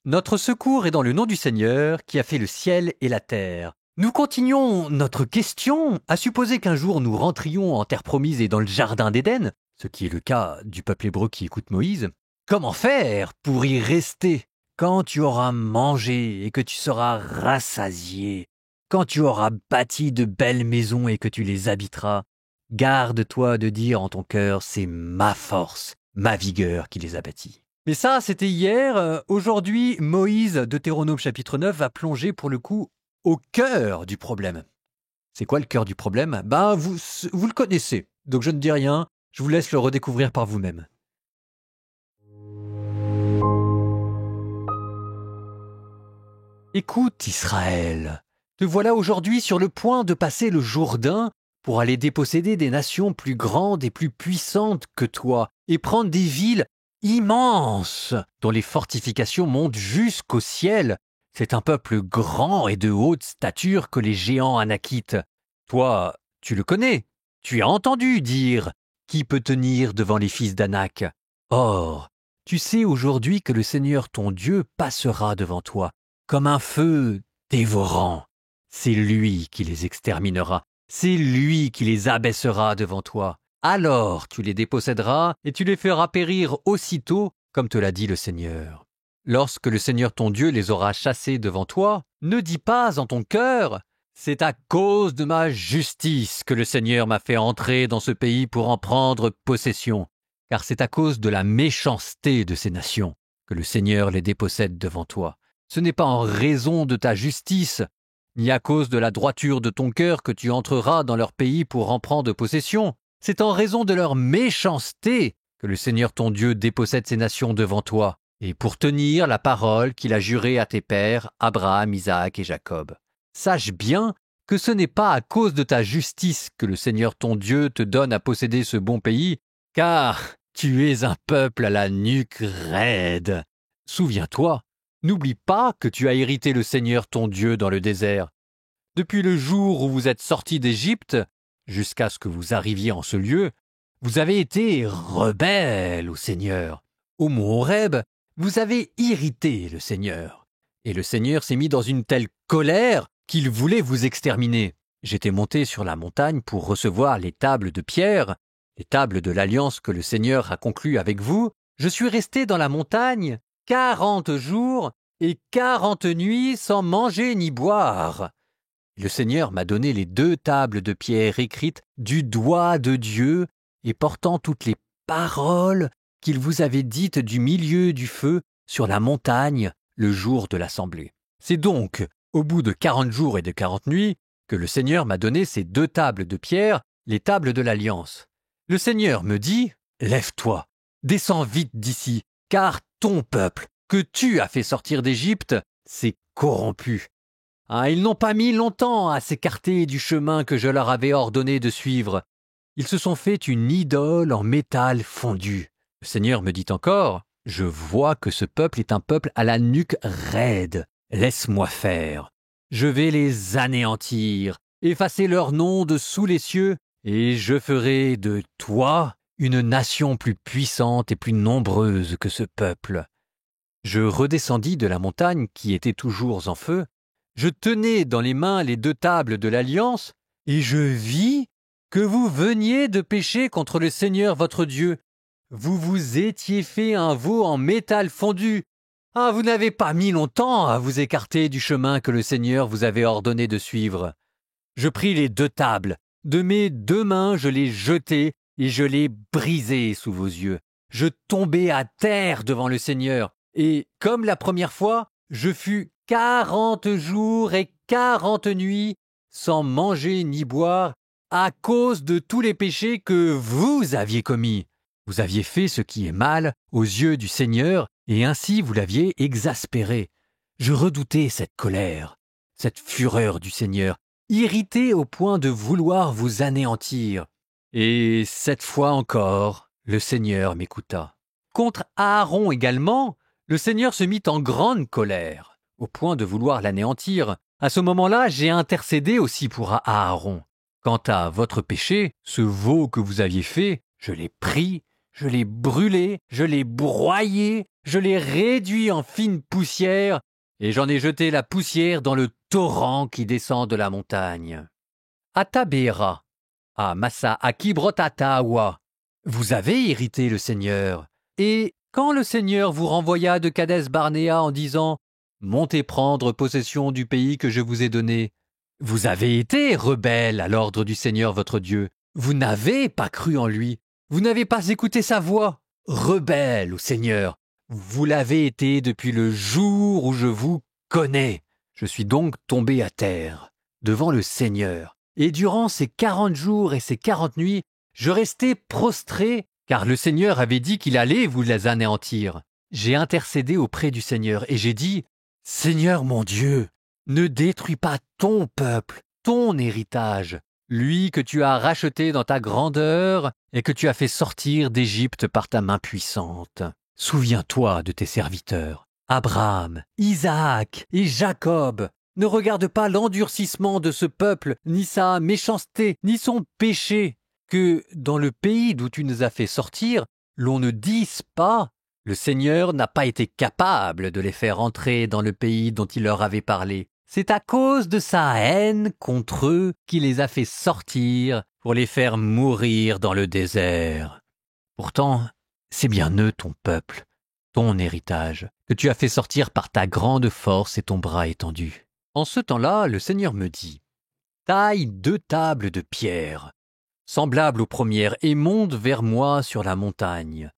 Notre secours est dans le nom du Seigneur qui a fait le ciel et la terre. Nous continuons notre question à supposer qu'un jour nous rentrions en terre promise et dans le jardin d'Éden, ce qui est le cas du peuple hébreu qui écoute Moïse. Comment faire pour y rester quand tu auras mangé et que tu seras rassasié, quand tu auras bâti de belles maisons et que tu les habiteras? Garde-toi de dire en ton cœur, c'est ma force, ma vigueur qui les a bâtis. Mais ça, c'était hier. Aujourd'hui, Moïse, Deutéronome chapitre 9, va plonger pour le coup au cœur du problème. C'est quoi le cœur du problème? Vous le connaissez, donc je ne dis rien, je vous laisse le redécouvrir par vous-même. Écoute Israël, te voilà aujourd'hui sur le point de passer le Jourdain pour aller déposséder des nations plus grandes et plus puissantes que toi et prendre des villes immenses dont les fortifications montent jusqu'au ciel. C'est un peuple grand et de haute stature que les géants anakites. Toi, tu le connais, tu as entendu dire « Qui peut tenir devant les fils d'Anak ?» Or, tu sais aujourd'hui que le Seigneur ton Dieu passera devant toi comme un feu dévorant. C'est lui qui les exterminera, c'est lui qui les abaissera devant toi. Alors tu les déposséderas et tu les feras périr aussitôt, comme te l'a dit le Seigneur. Lorsque le Seigneur ton Dieu les aura chassés devant toi, ne dis pas en ton cœur « C'est à cause de ma justice que le Seigneur m'a fait entrer dans ce pays pour en prendre possession. » Car c'est à cause de la méchanceté de ces nations que le Seigneur les dépossède devant toi. Ce n'est pas en raison de ta justice, ni à cause de la droiture de ton cœur que tu entreras dans leur pays pour en prendre possession. C'est en raison de leur méchanceté que le Seigneur ton Dieu dépossède ces nations devant toi, et pour tenir la parole qu'il a jurée à tes pères, Abraham, Isaac et Jacob. Sache bien que ce n'est pas à cause de ta justice que le Seigneur ton Dieu te donne à posséder ce bon pays, car tu es un peuple à la nuque raide. Souviens-toi, n'oublie pas que tu as hérité le Seigneur ton Dieu dans le désert. Depuis le jour où vous êtes sortis d'Égypte, jusqu'à ce que vous arriviez en ce lieu, vous avez été rebelles au Seigneur. Au mont Horeb, vous avez irrité le Seigneur. Et le Seigneur s'est mis dans une telle colère qu'il voulait vous exterminer. J'étais monté sur la montagne pour recevoir les tables de pierre, les tables de l'alliance que le Seigneur a conclue avec vous. Je suis resté dans la montagne 40 jours et 40 nuits sans manger ni boire. Le Seigneur m'a donné les 2 tables de pierre écrites du doigt de Dieu et portant toutes les paroles qu'il vous avait dites du milieu du feu sur la montagne le jour de l'assemblée. C'est donc, au bout de 40 jours et de 40 nuits, que le Seigneur m'a donné ces 2 tables de pierre, les tables de l'Alliance. Le Seigneur me dit « Lève-toi, descends vite d'ici, car ton peuple, que tu as fait sortir d'Égypte, s'est corrompu. » Ils n'ont pas mis longtemps à s'écarter du chemin que je leur avais ordonné de suivre. Ils se sont fait une idole en métal fondu. Le Seigneur me dit encore, « Je vois que ce peuple est un peuple à la nuque raide. Laisse-moi faire. Je vais les anéantir, effacer leur nom de sous les cieux, et je ferai de toi une nation plus puissante et plus nombreuse que ce peuple. » Je redescendis de la montagne qui était toujours en feu. Je tenais dans les mains les 2 tables de l'Alliance, et je vis que vous veniez de pécher contre le Seigneur votre Dieu. Vous vous étiez fait un veau en métal fondu. Vous n'avez pas mis longtemps à vous écarter du chemin que le Seigneur vous avait ordonné de suivre. Je pris les 2 tables, de mes 2 mains je les jetai et je les brisai sous vos yeux. Je tombai à terre devant le Seigneur, et comme la première fois, je fus 40 jours et 40 nuits sans manger ni boire à cause de tous les péchés que vous aviez commis. Vous aviez fait ce qui est mal aux yeux du Seigneur et ainsi vous l'aviez exaspéré. Je redoutais cette colère, cette fureur du Seigneur, irrité au point de vouloir vous anéantir. Et cette fois encore, le Seigneur m'écouta. Contre Aaron également, le Seigneur se mit en grande colère, au point de vouloir l'anéantir. À ce moment-là, j'ai intercédé aussi pour Aaron. Quant à votre péché, ce veau que vous aviez fait, je l'ai pris, je l'ai brûlé, je l'ai broyé, je l'ai réduit en fine poussière, et j'en ai jeté la poussière dans le torrent qui descend de la montagne. À Tabéra, à Massa, à Kibrot-Hataawa, vous avez irrité le Seigneur. Et quand le Seigneur vous renvoya de Kadès-Barnéa en disant « Montez prendre possession du pays que je vous ai donné », vous avez été rebelle à l'ordre du Seigneur votre Dieu. Vous n'avez pas cru en lui. Vous n'avez pas écouté sa voix. Rebelle au Seigneur. Vous l'avez été depuis le jour où je vous connais. Je suis donc tombé à terre, devant le Seigneur. Et durant ces 40 jours et ces 40 nuits, je restai prostré, car le Seigneur avait dit qu'il allait vous les anéantir. J'ai intercédé auprès du Seigneur et j'ai dit « Seigneur mon Dieu, ne détruis pas ton peuple, ton héritage, lui que tu as racheté dans ta grandeur et que tu as fait sortir d'Égypte par ta main puissante. Souviens-toi de tes serviteurs, Abraham, Isaac et Jacob. Ne regarde pas l'endurcissement de ce peuple, ni sa méchanceté, ni son péché, que dans le pays d'où tu nous as fait sortir, l'on ne dise pas « Le Seigneur n'a pas été capable de les faire entrer dans le pays dont il leur avait parlé. C'est à cause de sa haine contre eux qu'il les a fait sortir pour les faire mourir dans le désert. Pourtant, c'est bien eux ton peuple, ton héritage, que tu as fait sortir par ta grande force et ton bras étendu. » En ce temps-là, le Seigneur me dit « Taille 2 tables de pierre, semblables aux premières, et monte vers moi sur la montagne.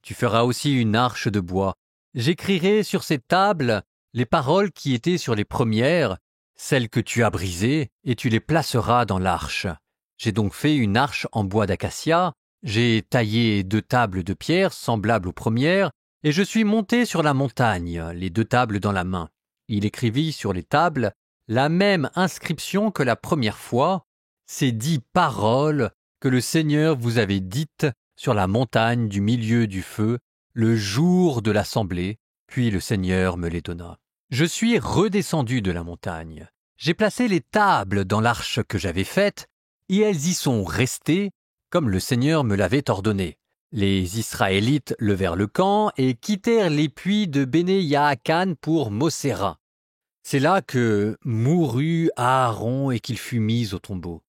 Tu feras aussi une arche de bois. J'écrirai sur ces tables les paroles qui étaient sur les premières, celles que tu as brisées, et tu les placeras dans l'arche. J'ai donc fait une arche en bois d'acacia, j'ai taillé 2 tables de pierre semblables aux premières, et je suis monté sur la montagne, les 2 tables dans la main. Il écrivit sur les tables la même inscription que la première fois, ces 10 paroles que le Seigneur vous avait dites sur la montagne du milieu du feu, le jour de l'assemblée, puis le Seigneur me les donna. Je suis redescendu de la montagne. J'ai placé les tables dans l'arche que j'avais faite, et elles y sont restées, comme le Seigneur me l'avait ordonné. Les Israélites levèrent le camp et quittèrent les puits de Béné Yaakan pour Moséra. C'est là que mourut Aaron et qu'il fut mis au tombeau.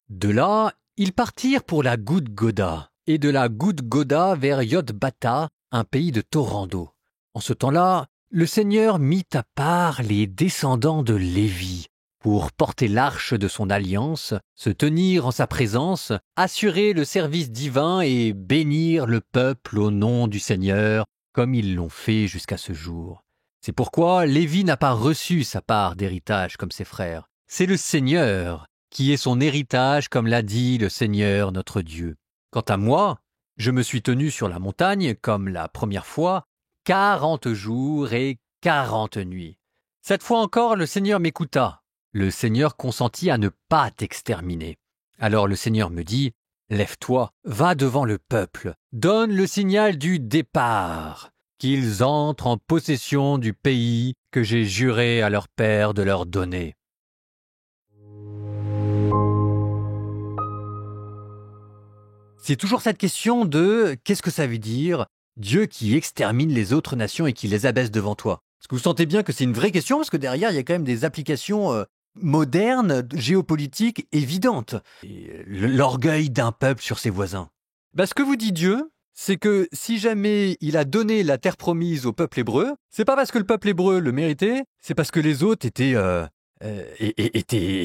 De là, ils partirent pour la Goudgoda, et de la Goudgoda vers Yotbata, un pays de torrents d'eau. En ce temps-là, le Seigneur mit à part les descendants de Lévi pour porter l'arche de son alliance, se tenir en sa présence, assurer le service divin et bénir le peuple au nom du Seigneur, comme ils l'ont fait jusqu'à ce jour. C'est pourquoi Lévi n'a pas reçu sa part d'héritage comme ses frères. C'est le Seigneur qui est son héritage, comme l'a dit le Seigneur notre Dieu. Quant à moi, je me suis tenu sur la montagne, comme la première fois, 40 jours et 40 nuits. Cette fois encore, le Seigneur m'écouta. Le Seigneur consentit à ne pas t'exterminer. Alors le Seigneur me dit, « Lève-toi, va devant le peuple, donne le signal du départ, qu'ils entrent en possession du pays que j'ai juré à leur père de leur donner. » C'est toujours cette question de « Qu'est-ce que ça veut dire ? Dieu qui extermine les autres nations et qui les abaisse devant toi. » Est-ce que vous sentez bien que c'est une vraie question? Parce que derrière, il y a quand même des applications modernes, géopolitiques, évidentes. Et l'orgueil d'un peuple sur ses voisins. Ce que vous dit Dieu, c'est que si jamais il a donné la terre promise au peuple hébreu, c'est pas parce que le peuple hébreu le méritait, c'est parce que les autres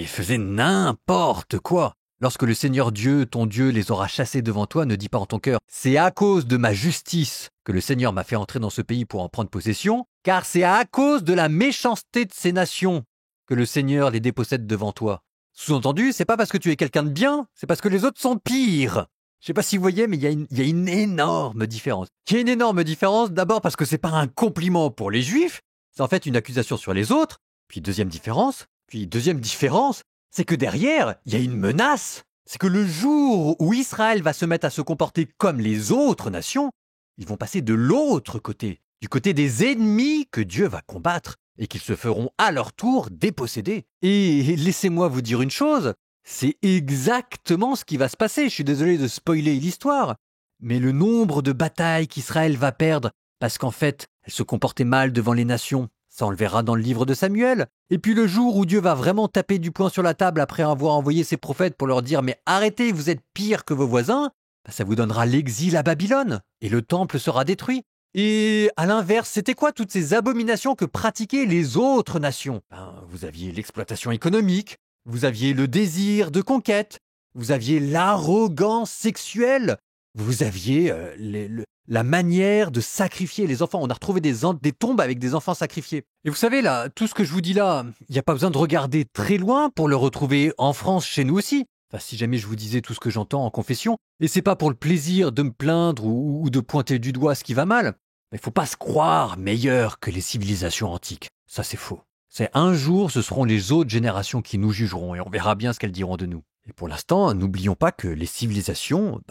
faisaient n'importe quoi. Lorsque le Seigneur Dieu, ton Dieu, les aura chassés devant toi, ne dis pas en ton cœur « C'est à cause de ma justice que le Seigneur m'a fait entrer dans ce pays pour en prendre possession, car c'est à cause de la méchanceté de ces nations que le Seigneur les dépossède devant toi. » Sous-entendu, c'est pas parce que tu es quelqu'un de bien, c'est parce que les autres sont pires. Je sais pas si vous voyez, mais il y a une énorme différence. Il y a une énorme différence, d'abord parce que c'est pas un compliment pour les Juifs, c'est en fait une accusation sur les autres, puis deuxième différence, c'est que derrière, il y a une menace. C'est que le jour où Israël va se mettre à se comporter comme les autres nations, ils vont passer de l'autre côté, du côté des ennemis que Dieu va combattre et qu'ils se feront à leur tour déposséder. Et laissez-moi vous dire une chose, c'est exactement ce qui va se passer. Je suis désolé de spoiler l'histoire, mais le nombre de batailles qu'Israël va perdre, parce qu'en fait, elle se comportait mal devant les nations, ça on le verra dans le livre de Samuel. Et puis le jour où Dieu va vraiment taper du poing sur la table après avoir envoyé ses prophètes pour leur dire « Mais arrêtez, vous êtes pire que vos voisins », ça vous donnera l'exil à Babylone, et le temple sera détruit. Et à l'inverse, c'était quoi toutes ces abominations que pratiquaient les autres nations? Vous aviez l'exploitation économique, vous aviez le désir de conquête, vous aviez l'arrogance sexuelle, vous aviez la manière de sacrifier les enfants. On a retrouvé des tombes avec des enfants sacrifiés. Et vous savez, là, tout ce que je vous dis là, il n'y a pas besoin de regarder très loin pour le retrouver en France, chez nous aussi. Enfin, si jamais je vous disais tout ce que j'entends en confession, et c'est pas pour le plaisir de me plaindre ou de pointer du doigt ce qui va mal, mais faut pas se croire meilleur que les civilisations antiques. Ça, c'est faux. C'est un jour, ce seront les autres générations qui nous jugeront et on verra bien ce qu'elles diront de nous. Et pour l'instant, n'oublions pas que les civilisations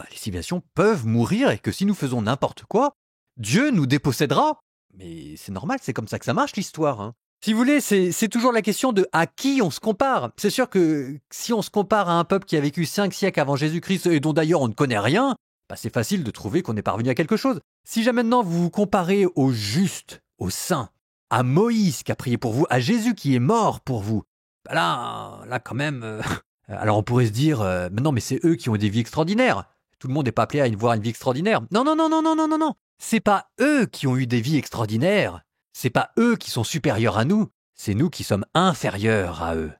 peuvent mourir et que si nous faisons n'importe quoi, Dieu nous dépossédera. Mais c'est normal, c'est comme ça que ça marche l'histoire, hein. Si vous voulez, c'est toujours la question de à qui on se compare. C'est sûr que si on se compare à un peuple qui a vécu 5 siècles avant Jésus-Christ et dont d'ailleurs on ne connaît rien, c'est facile de trouver qu'on est parvenu à quelque chose. Si jamais maintenant vous vous comparez au juste, au saint, à Moïse qui a prié pour vous, à Jésus qui est mort pour vous, là quand même... Alors on pourrait se dire, mais non mais c'est eux qui ont des vies extraordinaires. Tout le monde n'est pas appelé à avoir une vie extraordinaire. Non, non, non, non, non, non, non, non. C'est pas eux qui ont eu des vies extraordinaires. C'est pas eux qui sont supérieurs à nous, c'est nous qui sommes inférieurs à eux.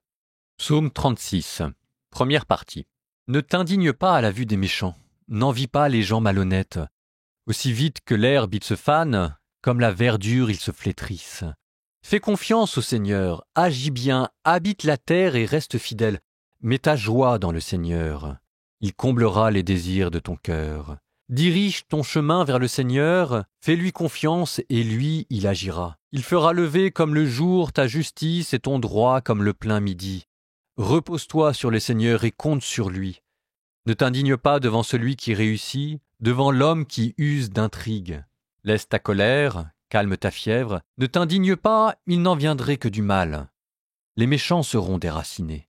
Psaume 36, première partie. Ne t'indigne pas à la vue des méchants, n'envie pas les gens malhonnêtes. Aussi vite que l'herbe ils se fanent, comme la verdure ils se flétrissent. Fais confiance au Seigneur, agis bien, habite la terre et reste fidèle. Mets ta joie dans le Seigneur, il comblera les désirs de ton cœur. Dirige ton chemin vers le Seigneur, fais-lui confiance et lui, il agira. Il fera lever comme le jour ta justice et ton droit comme le plein midi. Repose-toi sur le Seigneur et compte sur lui. Ne t'indigne pas devant celui qui réussit, devant l'homme qui use d'intrigue. Laisse ta colère, calme ta fièvre, ne t'indigne pas, il n'en viendrait que du mal. Les méchants seront déracinés.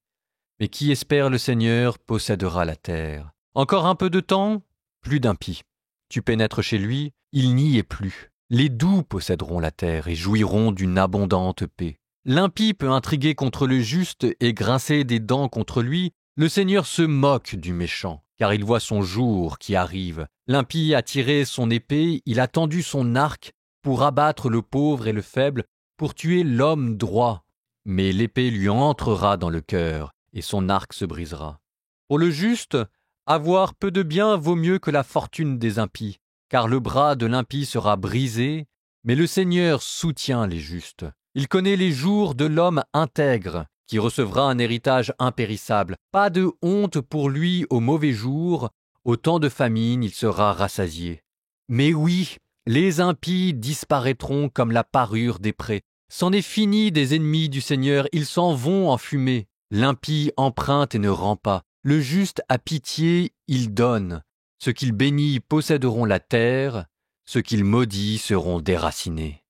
Mais qui espère le Seigneur possédera la terre. Encore un peu de temps, plus d'impies. Tu pénètres chez lui, il n'y est plus. Les doux posséderont la terre et jouiront d'une abondante paix. L'impie peut intriguer contre le juste et grincer des dents contre lui. Le Seigneur se moque du méchant, car il voit son jour qui arrive. L'impie a tiré son épée, il a tendu son arc pour abattre le pauvre et le faible, pour tuer l'homme droit. Mais l'épée lui entrera dans le cœur, et son arc se brisera. Pour le juste, avoir peu de bien vaut mieux que la fortune des impies, car le bras de l'impie sera brisé, mais le Seigneur soutient les justes. Il connaît les jours de l'homme intègre, qui recevra un héritage impérissable. Pas de honte pour lui au mauvais jour, au temps de famine il sera rassasié. Mais oui, les impies disparaîtront comme la parure des prés. C'en est fini des ennemis du Seigneur, ils s'en vont en fumée. L'impie emprunte et ne rend pas. Le juste a pitié, il donne. Ceux qu'il bénit posséderont la terre, ceux qu'il maudit seront déracinés.